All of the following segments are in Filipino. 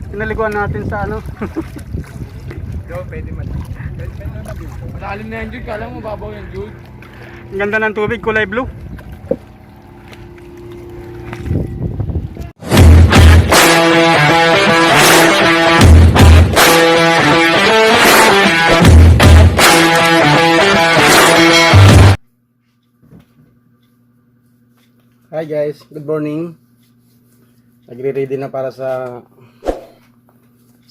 Pinaliguan natin sa ano. Yo, pwede man. Pwede naman din. Malalim na yan, Jude. Kala mo mababaw yan, Jude. Ang ganda ng tubig, kulay blue. Hi guys, good morning. Nagre-ready na para sa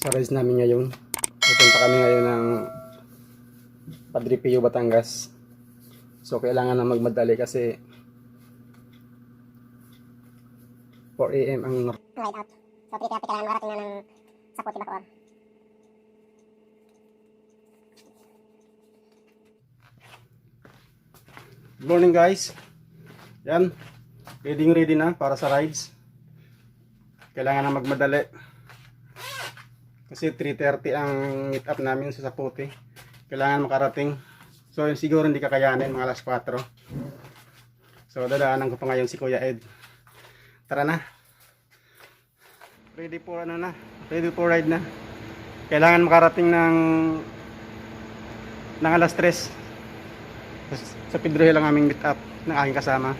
race namin ngayon. Pupunta kami ngayon ng Padre Pio, Batangas. So kailangan na magmadali kasi 4 AM ang ride out. So 3:30 kailangan marating na ng Saputi, Bacoor. Good morning guys. Yan. Ready na para sa rides. Kailangan na magmadali. Kasi 3:30 ang meet up namin sa Saputi. Kailangan makarating. So siguro hindi kakayanin mga alas 4. So dadaanan ko pa ngayon si Kuya Ed. Tara na. Ready for ano na. Ready for ride na. Kailangan makarating ng alas 3. Sa Pedro Hill ang aming meet up ng aking kasama.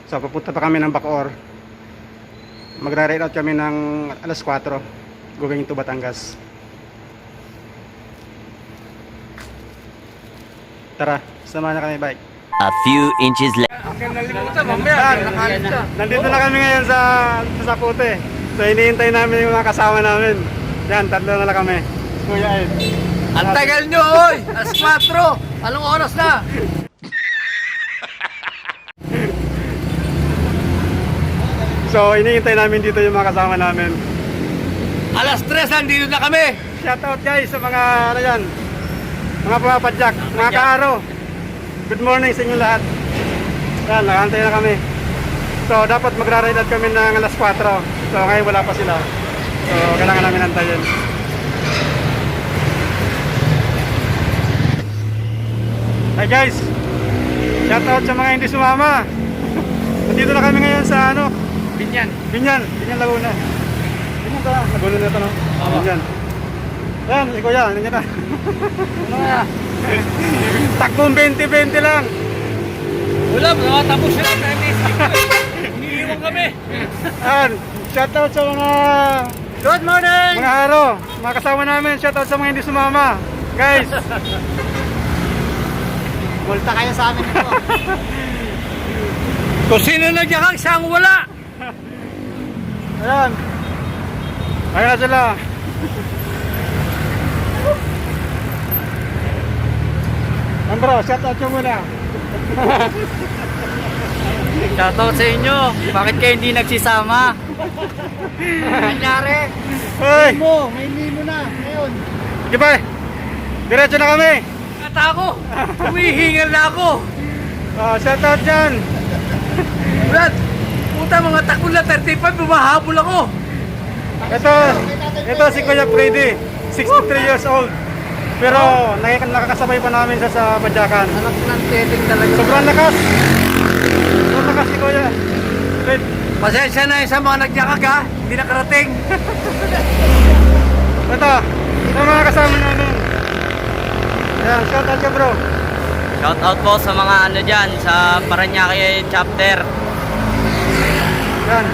So pupunta pa kami ng Bacoor. Magra-ride out kami ng alas 4 going to Batangas. Tara, samahan na kami bike. A few inches later. Ang nalimutan, mamaya. Nakalit siya. Nandito na kami ngayon sa Saputi. So hinihintay namin yung mga kasama namin. Yan, tatlo na lang kami. Kuya Ed. Ang tagal nyo, oy! Alas 4! Anong oras na? So hinihintay namin dito yung mga kasama namin. Alas 3, nandito na kami! Shoutout guys sa mga ano yan, mga pumapadyak, mga kaaro. Good morning sa inyo lahat. Yan, nakahantay na kami. So dapat magra-ride out kami ng alas 4. So ngayon wala pa sila. So kailangan namin antayin. Hi guys, shoutout sa mga hindi sumama. Nandito na kami ngayon sa ano, Binyan. Binyan Laguna. Binyan ba? Laguna na ito, no? Binyan. Yan, si Kuya, nandiyan na. Ano na? Takbong 20-20 lang. Wala, nakatapos sila sa MS. Iniiwan kami. Yan, shoutout sa mga Good morning! mga haro, mga kasama namin. Shoutout sa mga hindi sumama. Guys, Multa kayo sa amin ito. Kung sino nagyakang siyang wala. ayan. Ayan na sila. Bro, shoutout nyo muna. Shoutout sa inyo. Bakit kayo hindi nagsisama? Nangyari. Hoy, May limo na. Ngayon. di ba? Diretso na kami. Kata ako. Humihingal na ako. Shoutout dyan. Brad, puta mga takbo na 35, bumahabol ako. Ito si Kuya Freddy, 63 years old. Pero nakakasabay pa namin sa Badyakan. Anak ng teting talaga. Sobrang lakas. Sobrang lakas si Kuya Fred. Pasensya na sa mga nagyakag ha. Hindi nakarating. Ito mga kasama namin. Ayan, shoutout ka bro. Shout out po sa mga ano dyan, sa Paranaque chapter. Ayan.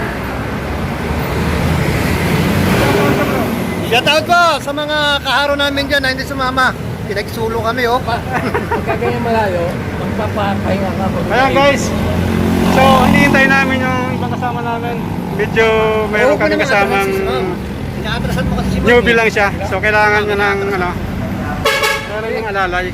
Shoutout po sa mga kaharo namin dyan na hindi sumama. Pinagsulo kami, oh. Pagkagaya malayo, magpapapahinga ka. Ayan guys. So hinihintay namin yung ibang kasama namin. Medyo mayroon kami kasamang Inaatrasan mo kasi si newbie lang siya. So kailangan niya ng ano, meron yung alalay.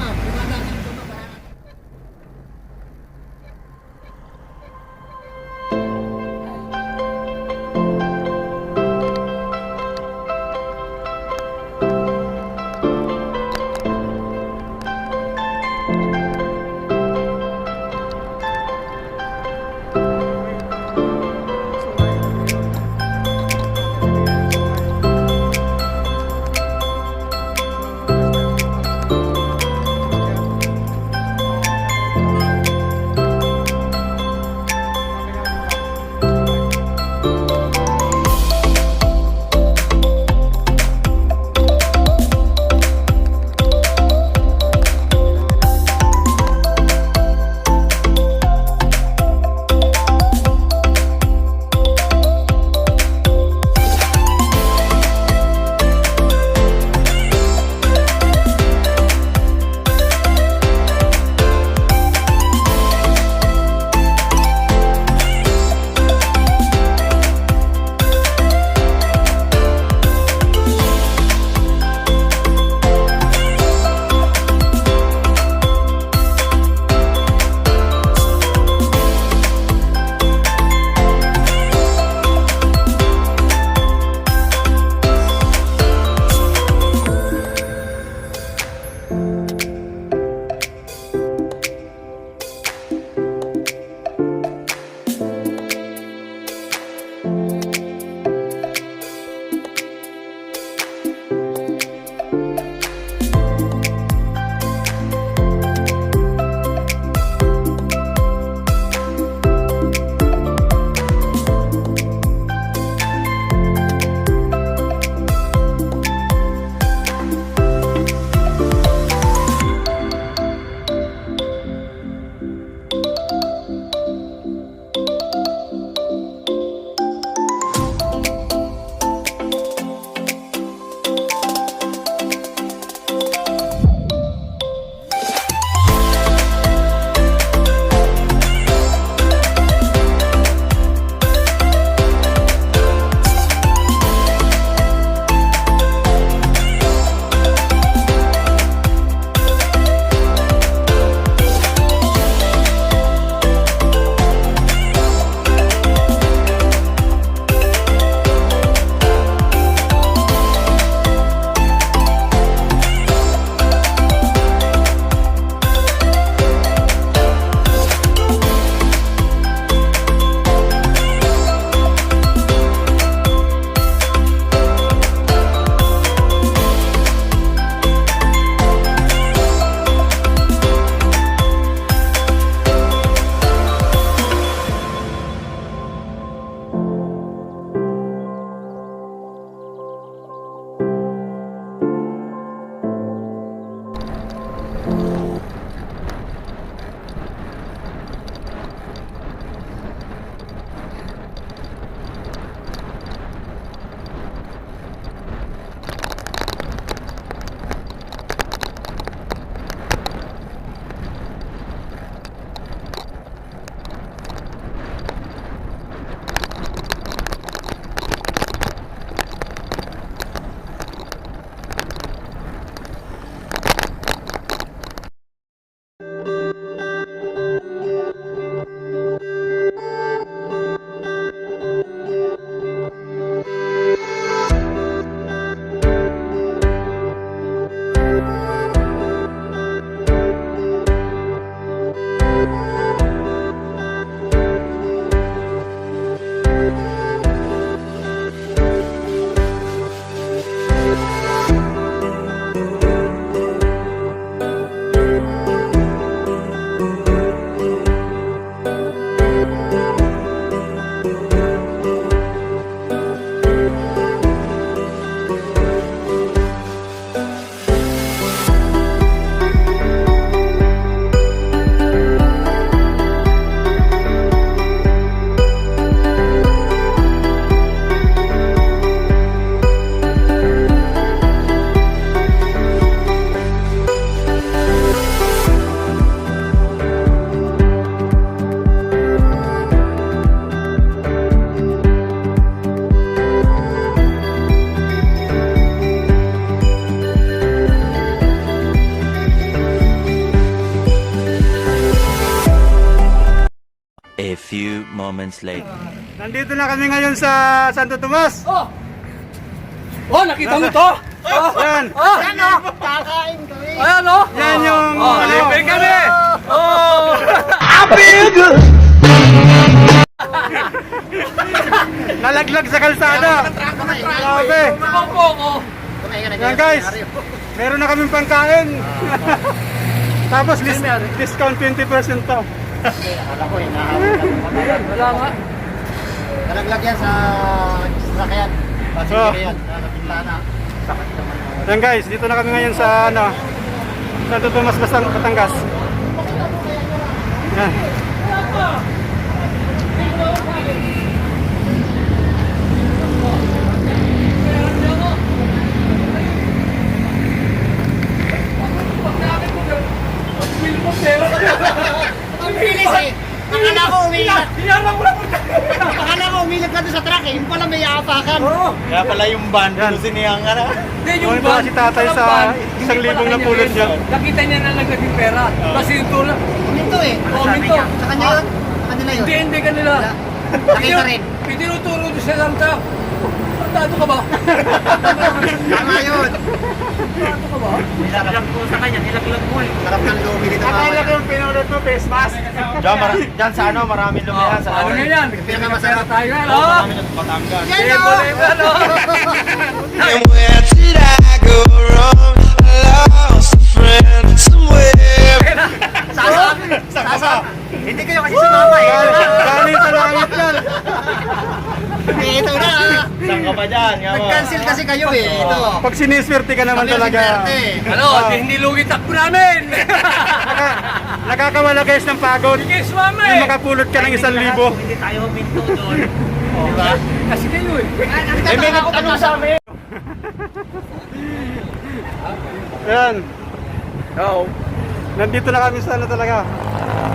moments later. Nandito na kami ngayon sa Santo Tomas. Oh! Oh, nakita mo to? Oh! Yan. Oh! Kakain kami. Ayan, oh! Yan yung Oh, libre kami! Oh! nalaglag sa kalsada. Grabe. Opo, oh! Kumain ka na Yan guys, meron na kaming pangkain. Tapos discount 20% to. Akala ko, inaawit lang. Wala nga. Nalaglag yan sa sasakyan. Oh. Pasingkiri yan. Sa pintana. Sakit naman. Yan guys, dito na kami ngayon sa Santo Tomas, Batangas. Yan. Ang bilis eh. Akala ko umiilat. Hinalang mo na po Akala ko umiilat ka doon sa truck eh. Yung pala may aapakan. Oo. Kaya pala yung band, Yan. siniyang ka na. Hindi, Yung van, si tatay walang sa van, 1,000 hindi pala na kanya pulot niya. yun. Nakita niya na nagdating pera. Kasi yung tulad. Minto eh. Oh, minto. Sa kanya yun. Sa kanila yun. Hindi kanila. Nakita rin. Itinuturo doon sa lantra. Tado ka ba? Tama yun. Tado ka ba? Nilaglag ko sa kanya, nilaglag mo eh. Sarap ng lumi dito. Akala ko yung pinulot mo, face mask. Diyan sa ano, maraming lumihan sa Ano nga yan? Pinakamasarap. Tayo nga, no? Marami na sa Batangas. Yan Libo, o! libo, no? And where did I go wrong? I lost a friend somewhere. Sasa! Hindi kayo kasi sumama eh. Galing sa langit yan. Eh, ito na. Saan ka pa dyan? Nag-cancel kasi kayo eh. Ito. Pag siniswerte ka naman Kami ang talaga. sinwerte. Ano? Hindi lugi takbo namin! Nakakawala guys ng pagod. Sige, sumama Yung eh! makapulot ka ng 1,000. Hindi tayo huminto doon. Diba? Kasi kayo eh. Eh, may nagtanong sa amin. Ayan. Oo. Nandito na kami sa ano talaga.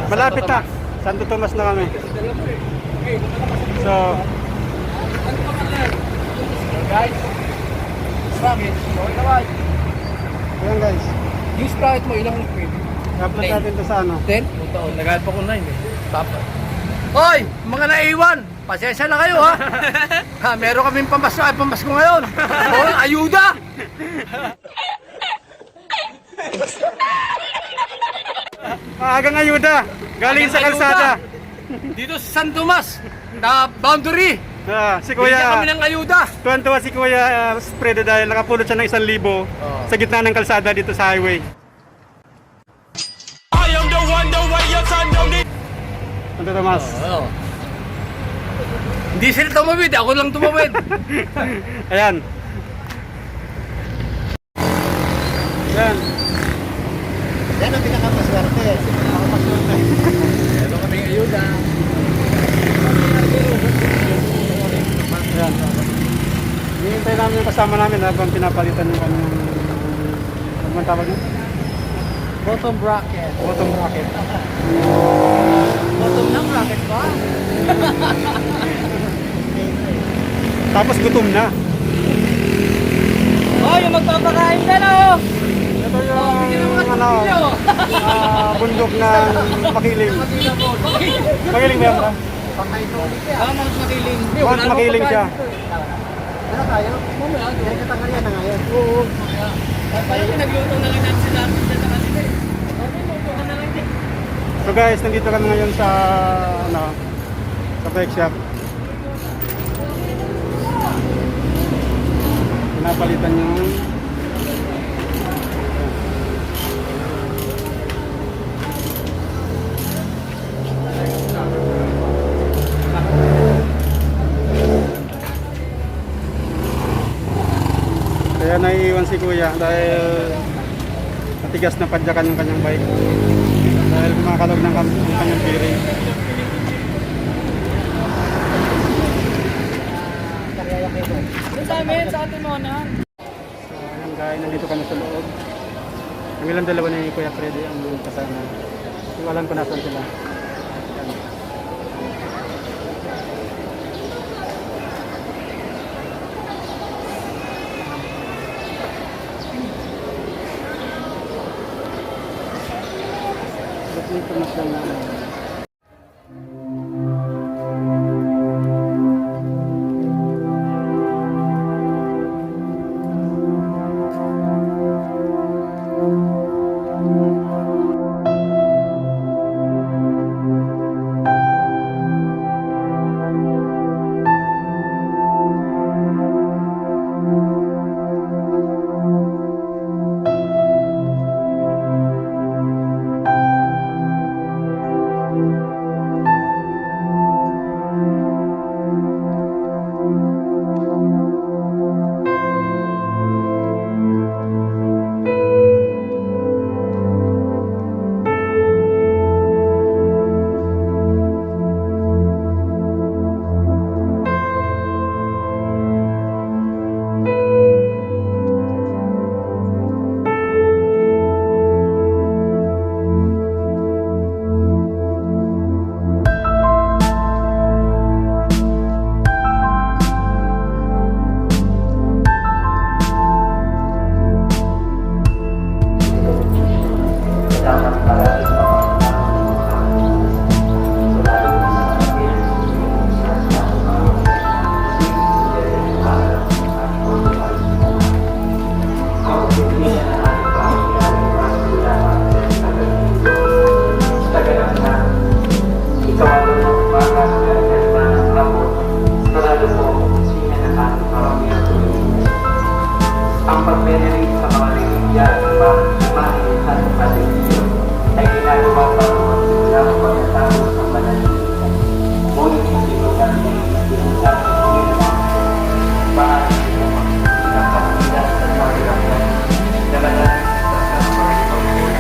Malapit na. Santo Tomas na kami. So, Guys, Sprocket, okay. ayan guys. Yung Sprocket mo, ilang liquid? I-upload natin to sa ano. 10? Nagahal pa ko 9 eh. Papa. Hoy! Mga naiwan! Pasensya na kayo ha! Ha, meron kaming pamasko ngayon! Oh, ayuda! Maagang ayuda. Galing sa Ayuda. kalsada. Dito sa San Tomas, na boundary. Si Bigyan kami Kuya, ng ayuda. tuwan-tuwa si Kuya Spread dahil nakapulot siya ng 1,000 sa gitna ng kalsada dito sa highway. Santo Tomas. Oh. Hindi sila tumawid, ako lang tumawid. Ayan. Ayan. Yan ang pinakamaswerte. Pinakamaswerte. Meron kaming ayuda. Ayan. Hinihintay namin yung kasama namin habang pinapalitan yung kanyang ano man tawag yun? Bottom bracket. Bottom bracket. Bottom ng bracket ba? Tapos gutom na. Oh, yung magpapakain ka na oh! Ito yung ano, bundok ng Makiling. Makiling ba yan ba? Mount Makiling. Mount Makiling siya. Ano tayo? Yan katanghalian na ngayon. Oo. Nagluto na lang natin sila. So guys, nandito kami ngayon sa ano, sa bike shop. Pinapalitan yung kaya naiiwan si Kuya dahil matigas na padyakan yung kanyang bike dahil kumakalog ng kanyang bearing. Sa amin, sa atin mo na. So ayan guys, nandito kami sa loob. Kami lang dalawa ni Kuya Freddy ang kasama. Hindi alam ko nasan sila. Ayan. Ba't may international na ano? Ang pag-venerate sa mga religiya para mahinsan sa religiyon ay ginagawa para magsimula ang pagkatapos ng pananalitan. Ngunit hindi ko natin pinuntan ng Panginoon para hindi mo pinapakita sa pagkakasya na mananalitan sa Panginoon.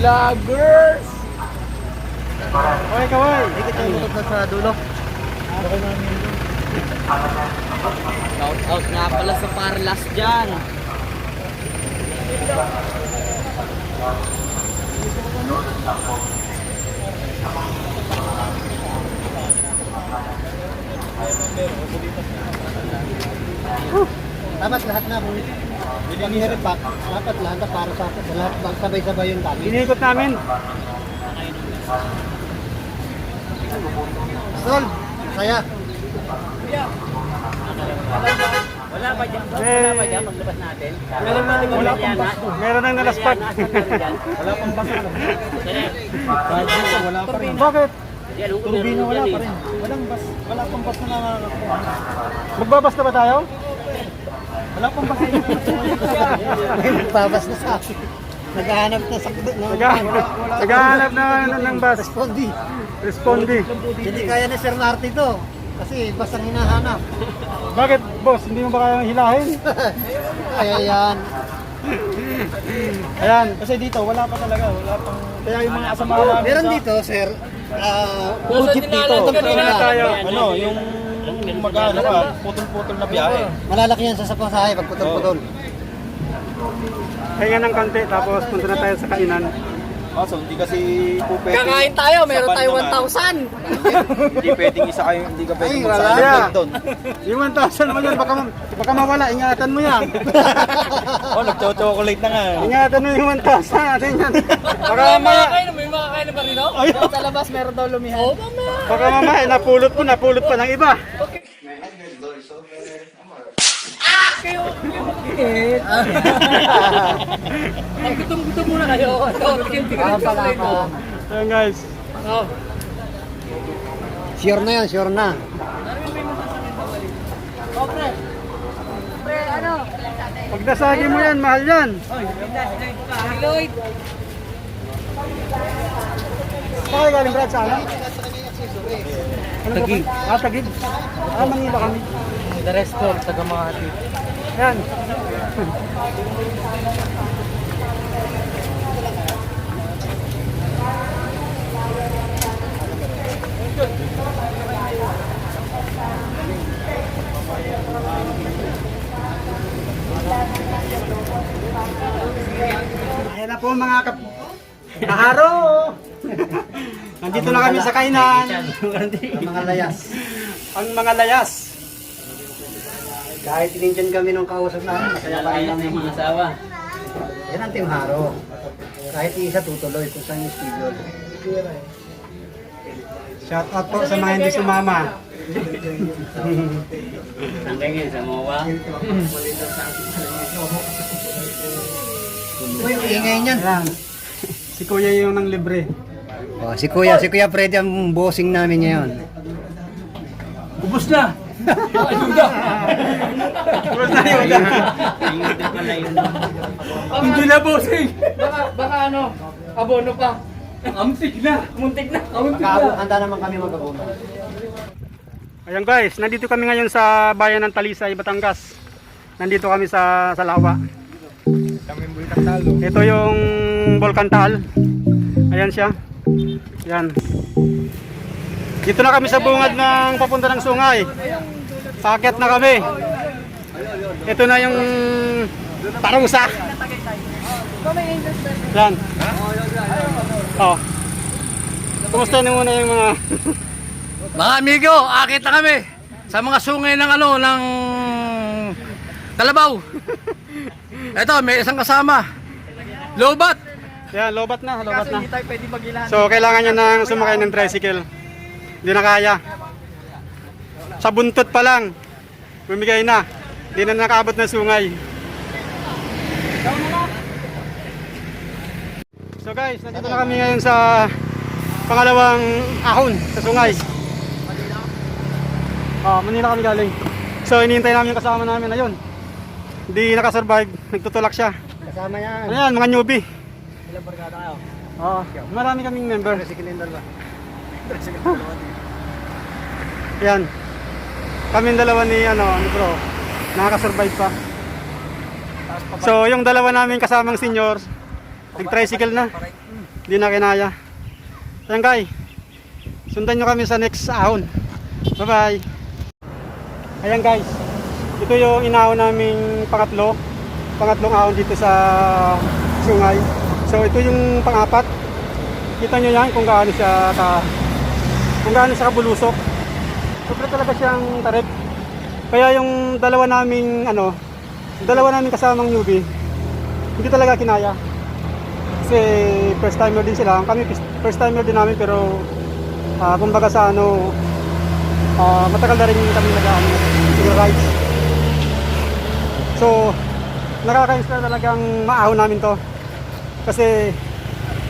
Vloggers! Okay, kaway. Ikit tayo motor na sa dulo. Shout out nga pala sa Parlas dyan. Dapat lahat na kung kami heripak, dapat lahat na para sa lahat sabay-sabay yung kami. Inikot namin. Sol, saya. Wala pa dyan. Paglabas natin. Wala pang basto. Meron nang nalaspat. Wala pang basa. Wala pa rin. Bakit? Turbino wala pa rin. Wala pang bas na nangangakuha. Magbabasta ba tayo? Wala pang basa. May magbabas na sa akin. Naghahanap na sa Naghahanap na ng bus. Respondi. Respondi. Hindi kaya ni Sir Marty to. Kasi basta hinahanap. Bakit, boss? Hindi mo ba kayang hilahin? Kaya yan. Ayan. Kasi dito wala pa talaga. Wala pang... Kaya yung mga asamahan namin Meron sa- dito, Sir. Jeep dito. Kanina tayo. Ano, yung mag-ano ka, putol-putol na biyahe. Malalaki yan sa sapasahe pag putol-putol. Kaya ng konti, tapos punta na tayo sa kainan. So, hindi kasi po pwede. Kakain tayo, meron Sa tayo ban naman. 1,000. Hindi pwedeng isa kayo, hindi ka pwedeng Ay, wala. magsama doon. Yung 1,000 mo yun, baka mawala, ingatan mo yan. Oh, nag-chocolate na nga. Ingatan mo yung 1,000 natin yan. Baka mamaya, May makakain na ba rin, no? Sa labas meron daw lumihan. Oo, mama. baka mamaya, napulot pa ng iba. Gutom muna kayo. Ayan guys. Sure na yan, sure na. Pag nasagi mo yan, mahal yan. Lloyd. Saan kayo galing Brad? Saan? Tagig. Tagig. Manila kami. The restaurant, taga Makati. Ayan. Ayan na po mga kaharo. Nandito na kami sa kainan. Ang mga layas. Ang mga layas. Kahit tinintyan kami nung kausap namin, masaya pa rin kami. Mga asawa. Yan ang Team Haro. Kahit isa tutuloy kung saan yung schedule. Shout out po sa mga hindi sumama. Hanggang yun sa MOA. Uy, ingay niyan. Ayan. Si Kuya yung nang libre. Oh, si Kuya Freddy ang bossing namin ngayon. Ubus na. Ayuda. Tapos na yun. Hindi na, bossing. Baka ano, abono pa. Muntik na. Handa naman kami mag-abono. Ayan guys, nandito kami ngayon sa bayan ng Talisay, Batangas. Nandito kami sa Lawa. Ito yung Volcan Taal. Ayan siya. Ayan. Dito na kami sa bungad ng papunta ng Sungay. Paakyat na kami. Ito na yung Tarusa. Yan. Oh. Kumusta na muna yung mga Mga amigo, akit na kami sa mga sungay ng ng Kalabaw. Ito, may isang kasama. Lobat. Yan, lobat na. So, kailangan niya nang sumakay ng tricycle. Hindi na kaya. Sa buntot pa lang, bumigay na. Hindi na nakaabot ng Sungay. So guys, nandito na kami ngayon sa pangalawang ahon sa Sungay. Manila kami galing. So, hinihintay namin yung kasama namin. Ayun. Hindi nakasurvive. Nagtutulak siya. Kasama yan. Ano yan, mga newbie. Ilang barkada kayo? Oo, marami kaming member. Cylinder ba? Yan. Kaming dalawa ni bro, nakaka-survive pa. So, yung dalawa namin kasamang senior, nag-tricycle na. Hindi na kinaya. Ayan guys. Sundan nyo kami sa next ahon. Bye-bye. Ayan guys. Ito yung inahon naming pangatlong ahon dito sa Sungay. So, ito yung pang-apat. Kita nyo yan kung gaano siya kabulusok. Sobra talaga siyang tarik. Kaya yung dalawa naming kasamang newbie, hindi talaga kinaya. Kasi first timer din sila. Kami first timer din namin, pero kumbaga sa matagal na rin kami nag-rides. So, nakaka-inspire talagang maahon namin to. Kasi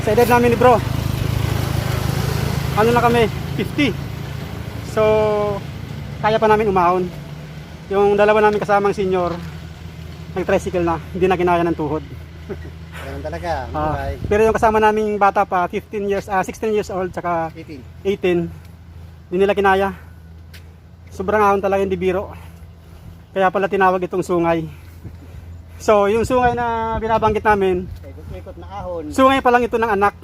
sa edad namin ni bro, ano na kami, 50. So, kaya pa namin umahon. Yung dalawa namin kasamang senior, nag-tricycle na, hindi na kinaya ng tuhod. Ganun talaga. Pero yung kasama naming bata pa, 16 years old, tsaka 18, hindi nila kinaya. Sobrang ahon talaga, hindi biro. Kaya pala tinawag itong Sungay. So, yung Sungay na binabanggit namin, Ikot na ahon. Sungay pa lang ito ng anak.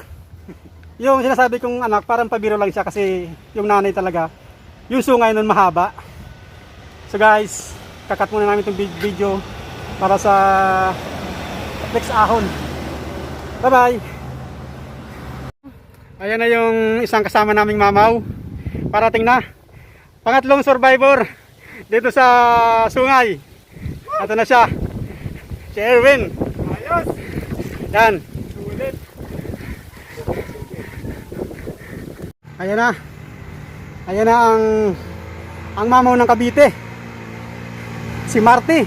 Yung sinasabi kong anak, parang pabiro lang siya kasi yung nanay talaga, yung Sungay nun mahaba. So guys, kakat muna namin itong video para sa next ahon. Bye bye. Ayan na yung isang kasama naming mamaw. Parating na. Pangatlong survivor dito sa Sungay. Ito na siya. Si Erwin. Ayos. Yan. Ayan na. Ayan na ang mamaw ng Cavite. Si Marty.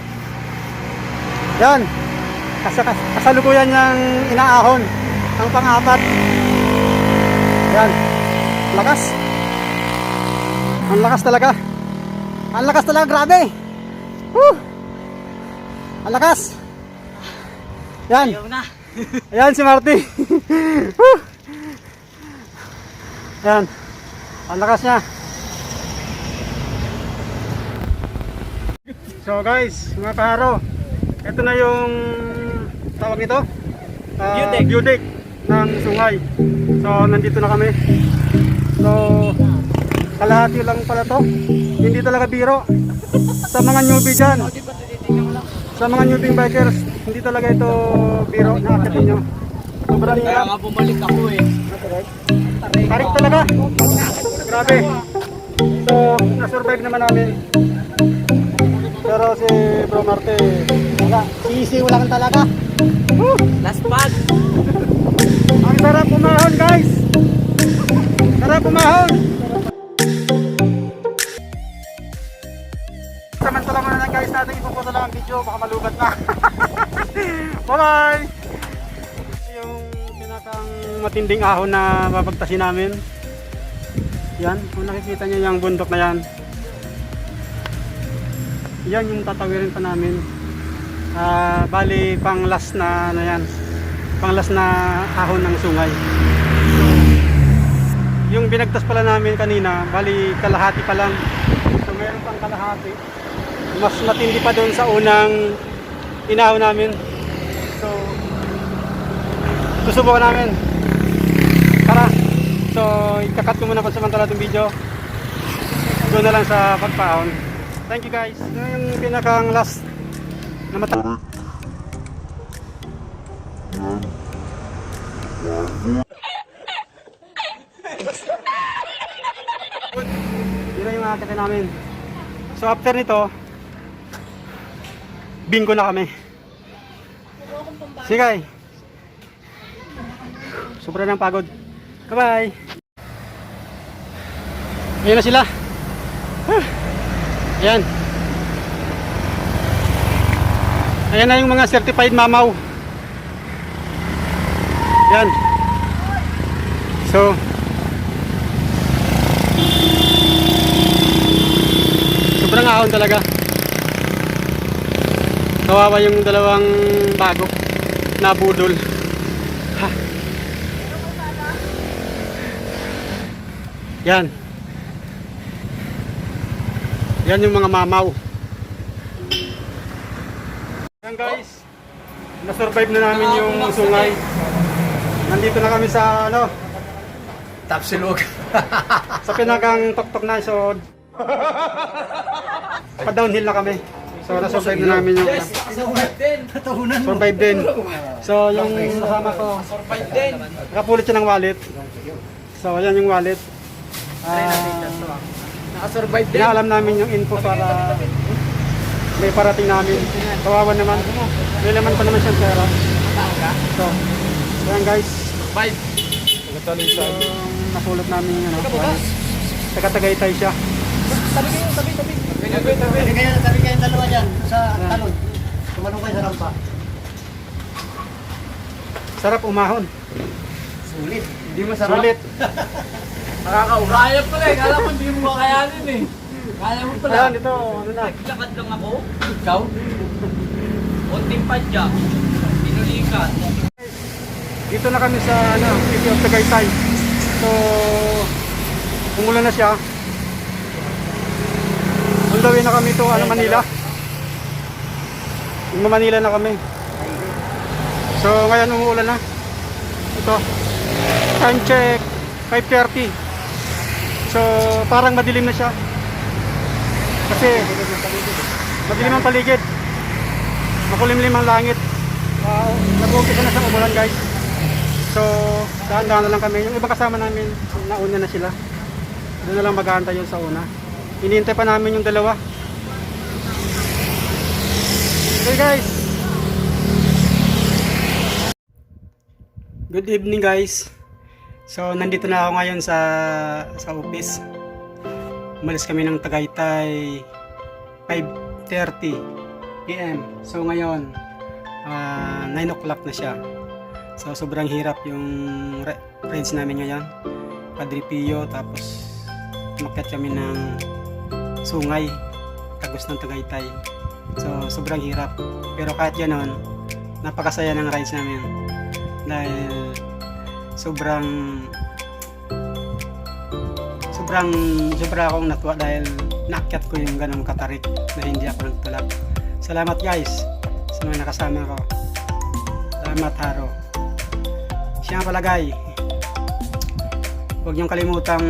Yan. Kasalukuyan niyang inaahon ang pang-apat. Yan. Lakas. Ang lakas talaga. Ang lakas talaga, grabe. Woo! Ang lakas. Yan. Ayan si Marty. Woo! Yan. Ang lakas niya. So guys, mga kaharo, ito na yung tawag nito, view deck ng Sungay. So nandito na kami. So kalahati lang pala to. Hindi talaga biro. Sa mga newbie dyan, sa mga newbie bikers, hindi talaga ito biro. Nakakita nyo. Sobrang hirap. Kaya nga bumalik ako eh. Tarik talaga. Grabe. So nasurvive naman namin. Pero si Bro Marte, wala. Sisiw lang talaga. Last pad. Ang sarap pumahon guys. Sarap pumahon. Samantala muna lang guys natin ipupunta lang ang video. Baka malugat na. Bye bye. Yung pinakang matinding ahon na babagtasin namin. Yan. Kung nakikita nyo yung bundok na yan. Yan yung tatawirin pa namin. Bali pang last na yan. Pang last na ahon ng Sungay. Yung binagtas pala namin kanina, bali kalahati pa lang. meron pang kalahati. Mas matindi pa doon sa unang inaw namin. So, susubukan namin. Tara. So, ikakat ko muna pansamantala itong video. Doon na lang sa pagpaon. Thank you guys. Ito yung pinakang last na mata. Yun yung akit namin. So after nito, bingo na kami. Sige. Sobra ng pagod. Bye-bye. Ayan na sila. Ayan. Ayan na yung mga certified mamaw. Ayan. So, sobrang ahon talaga. Kawawa yung dalawang bago na budol. Ha. Yan. Yan yung mga mamaw. Yan guys. Na-survive na namin yung sungay. Nandito na kami sa ano, Tapsilog. sa pinakang tuktok na so pa-downhill na kami. So na-survive na namin yung survive din. So yung kasama ko nakapulit siya ng wallet. So ayan yung wallet. Nakasurvive din. Inaalam namin yung info para may parating namin. Kawawa naman. May laman pa naman siyang pera. So ayan guys. Survive. So, napulot namin yung ano. Taga-Tagaytay siya. Tabi kayong dalawa dyan sa talon. Tumalong kayo sa rampa. Sarap umahon. Sulit. Hindi masarap. Sulit. Nakakaura. Kaya pala eh. Kala mo hindi mo makayanin eh. Kaya mo pala. Ayan, ito. Ano na. Naglakad lang ako. Ikaw? Konting padyak. Pinulikan. Dito na kami sa ano, City of Tagaytay. So, umulan na siya. On the way na kami to ano, Manila. Manila na kami. So, ngayon umuulan na. Ito. Time check 5:30. So, parang madilim na siya. Kasi madilim ang paligid. Makulimlim ang langit. Nag-uumpisa na sa umulan, guys. So, dahan-dahan na lang kami. Yung ibang kasama namin, nauna na sila. Doon na lang maghahantay yun sa una. Hinihintay pa namin yung dalawa. Okay guys. Good evening guys. So, nandito na ako ngayon sa office. Umalis kami ng Tagaytay 5:30 PM. So, ngayon 9 o'clock na siya. So sobrang hirap yung rides namin ngayon. Padre Pio, tapos umakyat kami ng Sungay, tagos ng Tagaytay. So sobrang hirap. Pero kahit ganoon, napakasaya ng rides namin. Dahil sobra akong natuwa dahil naakyat ko yung ganong katarik na hindi ako nagtulak. Salamat guys sa mga nakasama ko. Salamat Haro. Siya nga palagay, huwag niyong kalimutang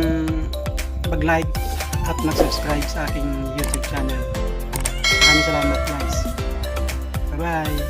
mag-like at mag-subscribe sa aking YouTube channel. Maraming salamat guys. Bye bye.